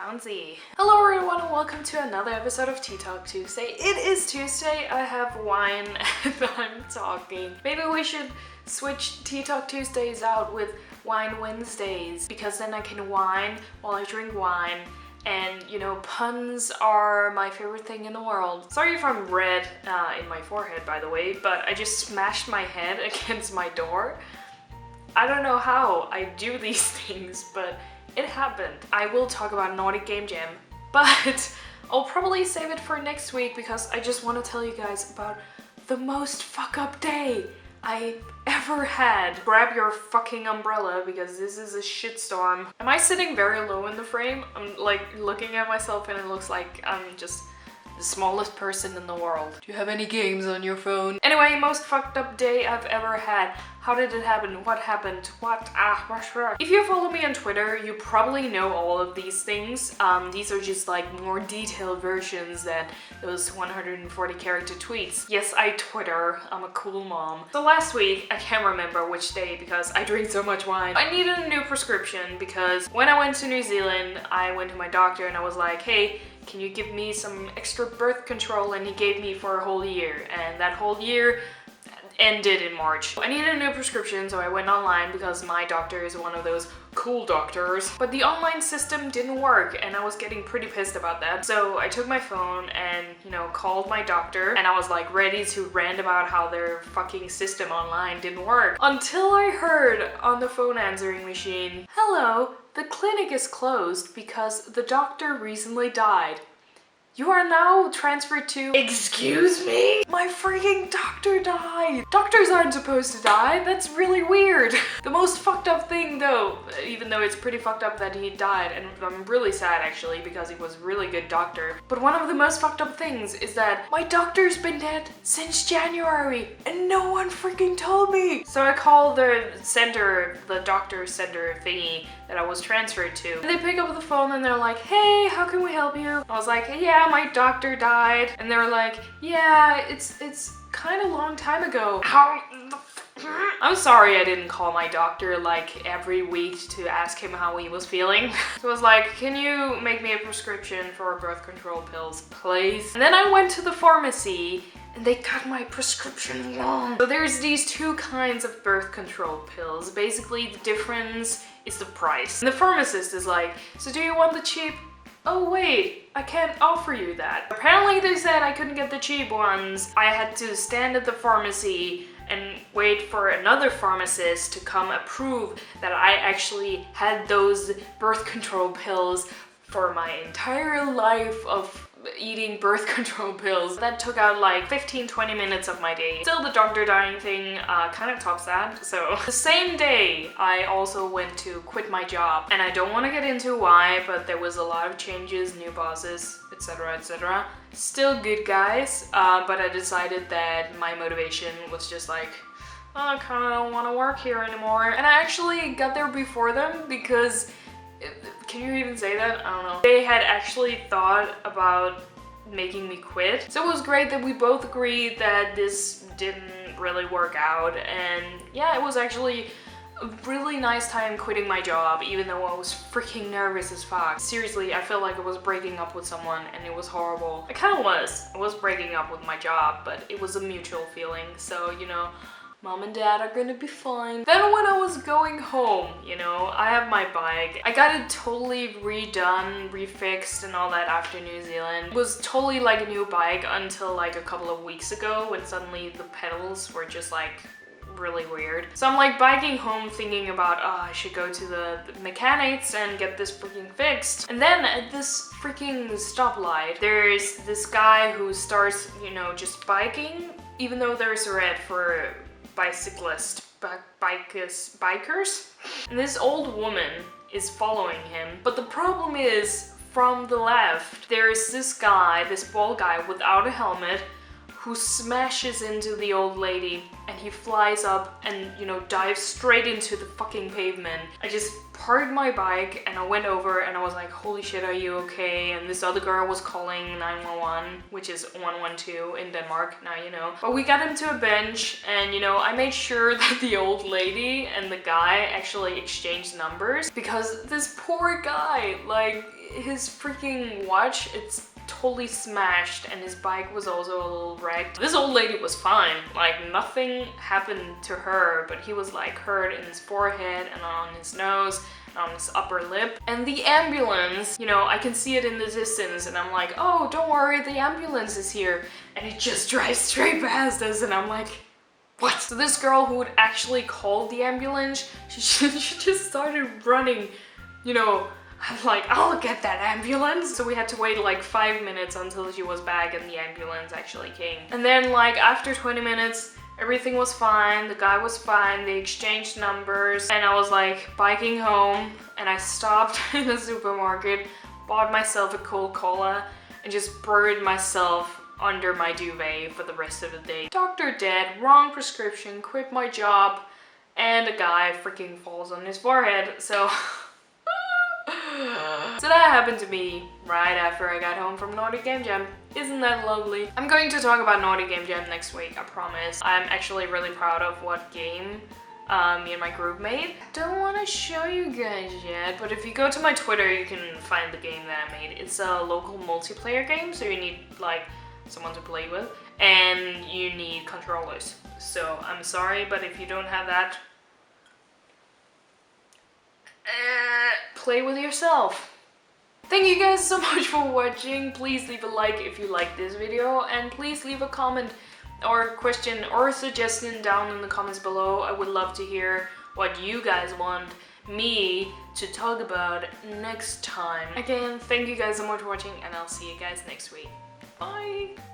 Bouncy. Hello everyone and welcome to another episode of Tea Talk Tuesday. It is Tuesday, I have wine and I'm talking. Maybe we should switch Tea Talk Tuesdays out with Wine Wednesdays because then I can whine while I drink wine. And you know, puns are my favorite thing in the world. Sorry if I'm red in my forehead, by the way, but I just smashed my head against my door. I don't know how I do these things, but it happened. I will talk about Nordic Game Jam, but I'll probably save it for next week because I just want to tell you guys about the most fuck up day I ever had. Grab your fucking umbrella because this is a shitstorm. Am I sitting very low in the frame? I'm like looking at myself and it looks like I'm just the smallest person in the world. Do you have any games on your phone? Anyway, most fucked up day I've ever had. How did it happen? What happened? What? If you follow me on Twitter, you probably know all of these things. These are just like more detailed versions than those 140 character tweets. Yes, I Twitter. I'm a cool mom. So last week, I can't remember which day because I drink so much wine. I needed a new prescription because when I went to New Zealand, I went to my doctor and I was like, hey, can you give me some extra birth control? And he gave me for a whole year. And that whole year ended in March. I needed a new prescription, so I went online because my doctor is one of those cool doctors. But the online system didn't work and I was getting pretty pissed about that. So I took my phone and, you know, called my doctor and I was like ready to rant about how their fucking system online didn't work. Until I heard on the phone answering machine, hello, the clinic is closed because the doctor recently died. You are now transferred to... Excuse me? My freaking doctor died! Doctors aren't supposed to die, that's really weird. The most fucked up thing though, even though it's pretty fucked up that he died, and I'm really sad actually because he was a really good doctor, but one of the most fucked up things is that my doctor's been dead since January and no one freaking told me! So I called the center, the doctor center thingy that I was transferred to. And they pick up the phone and they're like, hey, how can we help you? I was like, hey, yeah, my doctor died. And they were like, yeah, it's kind of a long time ago. I'm sorry I didn't call my doctor like every week to ask him how he was feeling. So I was like, can you make me a prescription for birth control pills, please? And then I went to the pharmacy and they got my prescription wrong. So there's these two kinds of birth control pills. Basically, the difference is the price. And the pharmacist is like, so do you want the cheap? Oh wait, I can't offer you that. Apparently they said I couldn't get the cheap ones. I had to stand at the pharmacy and wait for another pharmacist to come approve that I actually had those birth control pills for my entire life of eating birth control pills. That took out like 15-20 minutes of my day. Still, the doctor dying thing kind of tops that. So the same day I also went to quit my job, and I don't want to get into why, but there was a lot of changes, new bosses, etc, etc. Still good guys, but I decided that my motivation was just like, I kind of don't want to work here anymore. And I actually got there before them because can you even say that? I don't know. They had actually thought about making me quit. So it was great that we both agreed that this didn't really work out. And yeah, it was actually a really nice time quitting my job, even though I was freaking nervous as fuck. Seriously, I felt like I was breaking up with someone and it was horrible. I kind of was. I was breaking up with my job, but it was a mutual feeling. So, you know, Mom and Dad are gonna be fine. Then when I was going home, you know, I have my bike. I got it totally redone, refixed and all that after New Zealand. It was totally like a new bike until like a couple of weeks ago when suddenly the pedals were just like really weird. So I'm like biking home thinking about, oh, I should go to the mechanics and get this freaking fixed. And then at this freaking stoplight, there's this guy who starts, you know, just biking, even though there's a red for bikers. And this old woman is following him. But the problem is, from the left, there is this guy, this bald guy without a helmet, who smashes into the old lady and he flies up and, you know, dives straight into the fucking pavement. I just parked my bike and I went over and I was like, holy shit, are you okay? And this other girl was calling 911, which is 112 in Denmark, now you know. But we got him to a bench and, you know, I made sure that the old lady and the guy actually exchanged numbers, because this poor guy, like, his freaking watch, it's totally smashed, and his bike was also a little wrecked. This old lady was fine, like nothing happened to her, but he was like hurt in his forehead and on his nose and on his upper lip. And the ambulance, you know, I can see it in the distance and I'm like, oh, don't worry, the ambulance is here. And it just drives straight past us and I'm like, what? So this girl who would actually call the ambulance, she just started running, you know. I'm like, I'll get that ambulance. So we had to wait like 5 minutes until she was back and the ambulance actually came. And then like after 20 minutes, everything was fine. The guy was fine. They exchanged numbers and I was like biking home and I stopped in a supermarket, bought myself a cold cola and just buried myself under my duvet for the rest of the day. Doctor dead, wrong prescription, quit my job, and a guy freaking falls on his forehead. So so that happened to me right after I got home from Nordic Game Jam. Isn't that lovely? I'm going to talk about Nordic Game Jam next week, I promise. I'm actually really proud of what game me and my group made. Don't want to show you guys yet, but if you go to my Twitter, you can find the game that I made. It's a local multiplayer game, so you need like someone to play with, and you need controllers. So I'm sorry, but if you don't have that, play with yourself. Thank you guys so much for watching. Please leave a like if you like this video, and please leave a comment or question or suggestion down in the comments below. I would love to hear what you guys want me to talk about next time. Again, thank you guys so much for watching, and I'll see you guys next week. Bye!